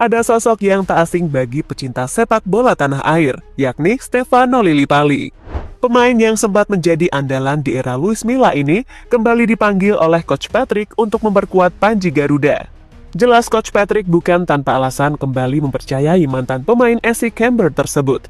ada sosok yang tak asing bagi pecinta sepak bola tanah air, yakni Stefano Lillipali. Pemain yang sempat menjadi andalan di era Luis Milla ini kembali dipanggil oleh Coach Patrick untuk memperkuat Panji Garuda. Jelas Coach Patrick bukan tanpa alasan kembali mempercayai mantan pemain SC Camber tersebut.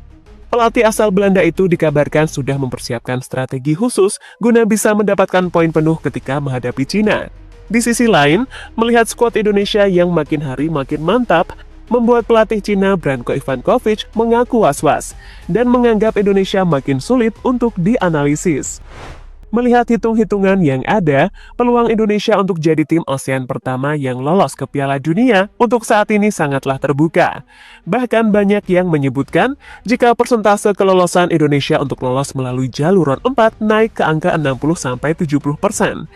Pelatih asal Belanda itu dikabarkan sudah mempersiapkan strategi khusus guna bisa mendapatkan poin penuh ketika menghadapi Cina. Di sisi lain, melihat skuad Indonesia yang makin hari makin mantap, membuat pelatih Cina Branko Ivankovic mengaku was-was dan menganggap Indonesia makin sulit untuk dianalisis. Melihat hitung-hitungan yang ada, peluang Indonesia untuk jadi tim ASEAN pertama yang lolos ke Piala Dunia untuk saat ini sangatlah terbuka. Bahkan banyak yang menyebutkan jika persentase kelolosan Indonesia untuk lolos melalui jalur round 4 naik ke angka 60-70%.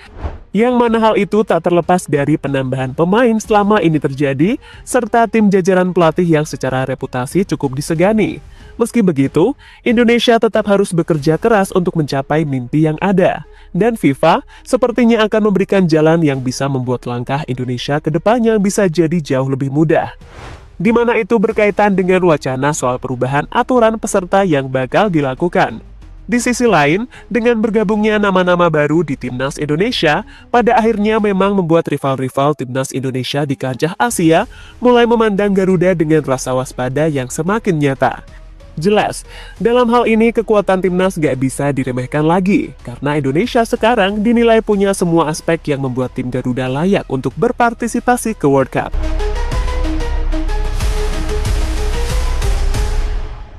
Yang mana hal itu tak terlepas dari penambahan pemain selama ini terjadi, serta tim jajaran pelatih yang secara reputasi cukup disegani. Meski begitu, Indonesia tetap harus bekerja keras untuk mencapai mimpi yang ada. Dan FIFA sepertinya akan memberikan jalan yang bisa membuat langkah Indonesia ke depannya bisa jadi jauh lebih mudah. Di mana itu berkaitan dengan wacana soal perubahan aturan peserta yang bakal dilakukan. Di sisi lain, dengan bergabungnya nama-nama baru di Timnas Indonesia, pada akhirnya memang membuat rival-rival Timnas Indonesia di kancah Asia mulai memandang Garuda dengan rasa waspada yang semakin nyata. Jelas, dalam hal ini kekuatan Timnas gak bisa diremehkan lagi, karena Indonesia sekarang dinilai punya semua aspek yang membuat tim Garuda layak untuk berpartisipasi ke World Cup.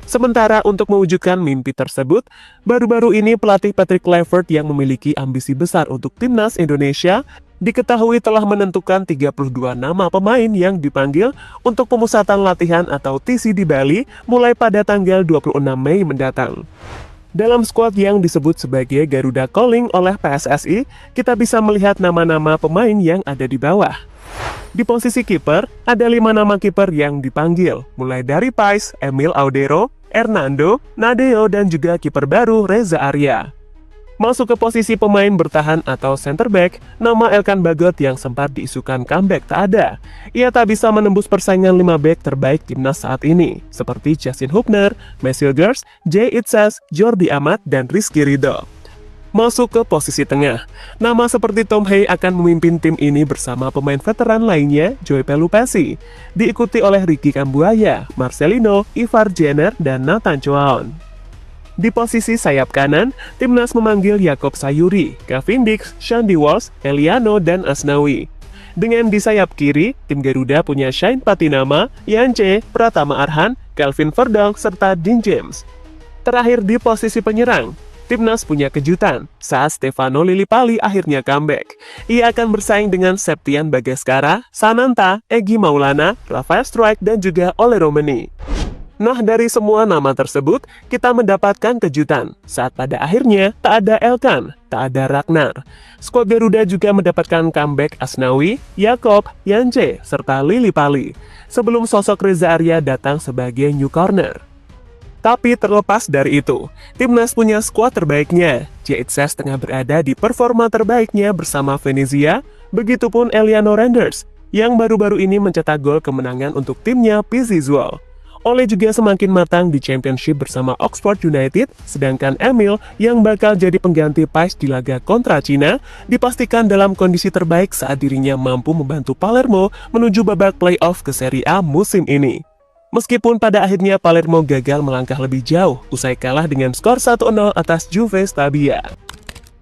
Sementara untuk mewujudkan mimpi tersebut, baru-baru ini pelatih Patrick Kluivert yang memiliki ambisi besar untuk Timnas Indonesia diketahui telah menentukan 32 nama pemain yang dipanggil untuk pemusatan latihan atau TC di Bali mulai pada tanggal 26 Mei mendatang. Dalam skuad yang disebut sebagai Garuda Calling oleh PSSI, kita bisa melihat nama-nama pemain yang ada di bawah. Di posisi kiper, ada 5 nama kiper yang dipanggil, mulai dari Pais, Emil Audero, Hernando, Nadeo, dan juga kiper baru Reza Arya. Masuk ke posisi pemain bertahan atau center back, nama Elkan Bagot yang sempat diisukan comeback tak ada. Ia tak bisa menembus persaingan 5 back terbaik timnas saat ini, seperti Justin Hubner, Mesut Gers, Jay Itzas, Jordi Amat, dan Rizky Ridho. Masuk ke posisi tengah, nama seperti Tom Hay akan memimpin tim ini bersama pemain veteran lainnya, Joy Pelupessy, diikuti oleh Ricky Kambuaya, Marcelino, Ivar Jenner, dan Nathan Choaon. Di posisi sayap kanan, timnas memanggil Yakob Sayuri, Kevin Dix, Shandy Walsh, Eliano, dan Asnawi. Dengan di sayap kiri, tim Garuda punya Shane Patinama, Yance, Pratama Arhan, Kelvin Verdonk, serta Dean James. Terakhir di posisi penyerang, timnas punya kejutan saat Stefano Lillipali akhirnya comeback. Ia akan bersaing dengan Septian Bagaskara, Sananta, Egy Maulana, Rafael Struijk, dan juga Ole Romani. Nah, dari semua nama tersebut, kita mendapatkan kejutan saat pada akhirnya tak ada Elkan, tak ada Ragnar. Skuad Garuda juga mendapatkan comeback Asnawi, Yakob, Yance, serta Lillipali, sebelum sosok Reza Arya datang sebagai new corner. Tapi terlepas dari itu, timnas punya skuad terbaiknya. Jay Itzas tengah berada di performa terbaiknya bersama Venezia, begitupun Eliano Renders, yang baru-baru ini mencetak gol kemenangan untuk timnya PZ Zwolle. Ole juga semakin matang di Championship bersama Oxford United, sedangkan Emil yang bakal jadi pengganti Pais di laga kontra Cina dipastikan dalam kondisi terbaik saat dirinya mampu membantu Palermo menuju babak playoff ke Serie A musim ini. Meskipun pada akhirnya Palermo gagal melangkah lebih jauh usai kalah dengan skor 1-0 atas Juve Stabia.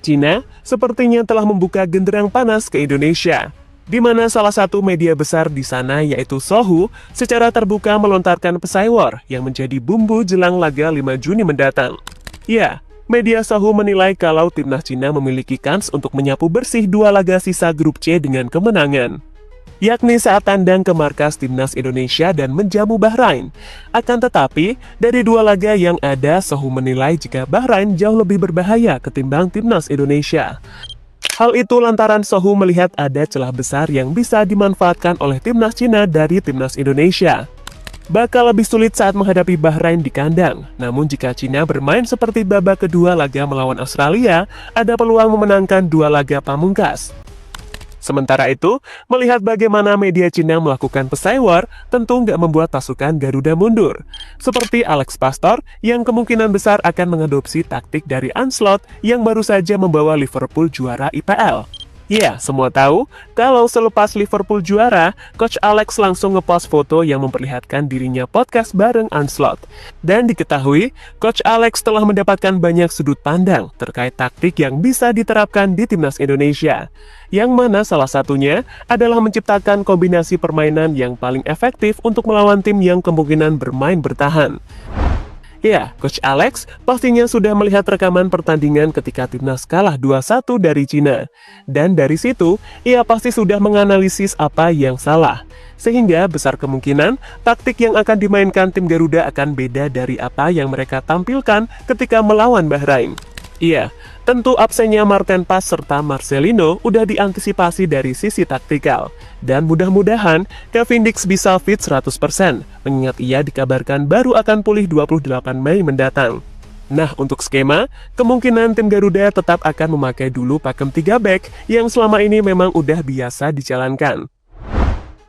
Cina sepertinya telah membuka genderang panas ke Indonesia, di mana salah satu media besar di sana yaitu Sohu secara terbuka melontarkan pesai war yang menjadi bumbu jelang laga 5 Juni mendatang. Ya, media Sohu menilai kalau timnas Cina memiliki kans untuk menyapu bersih 2 laga sisa grup C dengan kemenangan, yakni saat tandang ke markas timnas Indonesia dan menjamu Bahrain. Akan tetapi, dari 2 laga yang ada, Sohu menilai jika Bahrain jauh lebih berbahaya ketimbang timnas Indonesia. Hal itu lantaran Sohu melihat ada celah besar yang bisa dimanfaatkan oleh timnas Cina dari timnas Indonesia. Bakal lebih sulit saat menghadapi Bahrain di kandang, namun jika Cina bermain seperti babak kedua laga melawan Australia, ada peluang memenangkan 2 laga pamungkas. Sementara itu, melihat bagaimana media Cina melakukan pesai war, tentu nggak membuat pasukan Garuda mundur. Seperti Alex Pastor yang kemungkinan besar akan mengadopsi taktik dari Ancelotti yang baru saja membawa Liverpool juara IPL. Ya, semua tahu, kalau selepas Liverpool juara, Coach Alex langsung ngepost foto yang memperlihatkan dirinya podcast bareng Ancelotti. Dan diketahui, Coach Alex telah mendapatkan banyak sudut pandang terkait taktik yang bisa diterapkan di timnas Indonesia. Yang mana salah satunya adalah menciptakan kombinasi permainan yang paling efektif untuk melawan tim yang kemungkinan bermain bertahan. Ya, Coach Alex pastinya sudah melihat rekaman pertandingan ketika timnas kalah 2-1 dari Cina. Dan dari situ, ia pasti sudah menganalisis apa yang salah. Sehingga besar kemungkinan taktik yang akan dimainkan tim Garuda akan beda dari apa yang mereka tampilkan ketika melawan Bahrain. Iya, tentu absennya Marten Pas serta Marcelino udah diantisipasi dari sisi taktikal. Dan mudah-mudahan Kevin Dix bisa fit 100%, mengingat ia dikabarkan baru akan pulih 28 Mei mendatang. Nah, untuk skema, kemungkinan tim Garuda tetap akan memakai dulu pakem 3 back yang selama ini memang udah biasa dijalankan.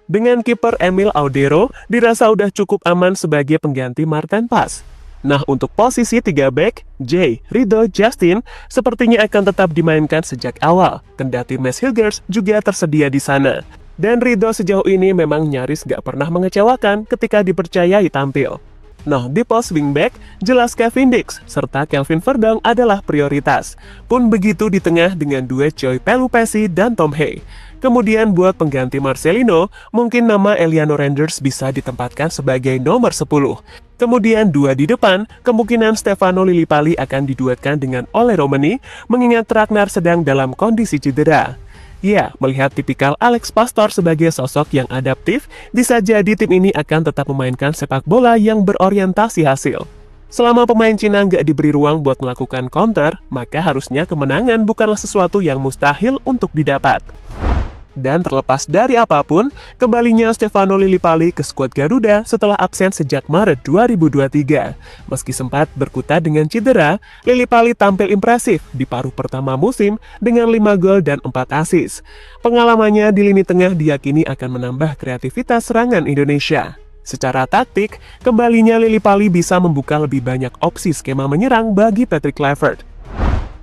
Dengan kiper Emil Audero, dirasa udah cukup aman sebagai pengganti Marten Pas. Nah, untuk posisi 3 back, Jay, Ridho, Justin sepertinya akan tetap dimainkan sejak awal, kendati Mads Hilgers juga tersedia di sana. Dan Ridho sejauh ini memang nyaris gak pernah mengecewakan ketika dipercayai tampil. Nah, di pos wingback, jelas Kevin Dix serta Kelvin Verdong adalah prioritas. Pun begitu di tengah dengan duet Joy Pelupessy dan Tom Hay. Kemudian buat pengganti Marcelino, mungkin nama Eliano Randers bisa ditempatkan sebagai nomor 10. Kemudian dua di depan, kemungkinan Stefano Lillipali akan diduetkan dengan Ole Romani, mengingat Ragnar sedang dalam kondisi cedera. Ya, melihat tipikal Alex Pastor sebagai sosok yang adaptif, bisa jadi tim ini akan tetap memainkan sepak bola yang berorientasi hasil. Selama pemain Cina nggak diberi ruang buat melakukan counter, maka harusnya kemenangan bukanlah sesuatu yang mustahil untuk didapat. Dan terlepas dari apapun, kembalinya Stefano Lillipali ke skuad Garuda setelah absen sejak Maret 2023. Meski sempat berkutat dengan cedera, Lillipali tampil impresif di paruh pertama musim dengan 5 gol dan 4 assist. Pengalamannya di lini tengah diyakini akan menambah kreativitas serangan Indonesia. Secara taktik, kembalinya Lillipali bisa membuka lebih banyak opsi skema menyerang bagi Patrick Kluivert.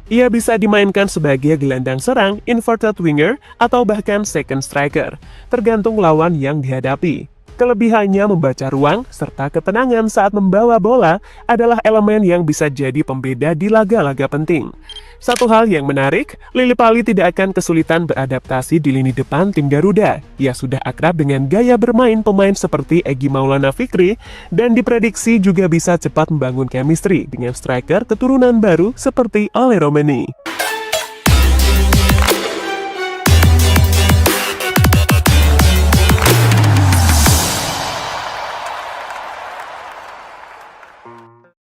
Ia bisa dimainkan sebagai gelandang serang, inverted winger, atau bahkan second striker, tergantung lawan yang dihadapi. Kelebihannya membaca ruang serta ketenangan saat membawa bola adalah elemen yang bisa jadi pembeda di laga-laga penting. Satu hal yang menarik, Lillipali tidak akan kesulitan beradaptasi di lini depan tim Garuda. Ia sudah akrab dengan gaya bermain pemain seperti Egy Maulana Fikri dan diprediksi juga bisa cepat membangun chemistry dengan striker keturunan baru seperti Ole Romani.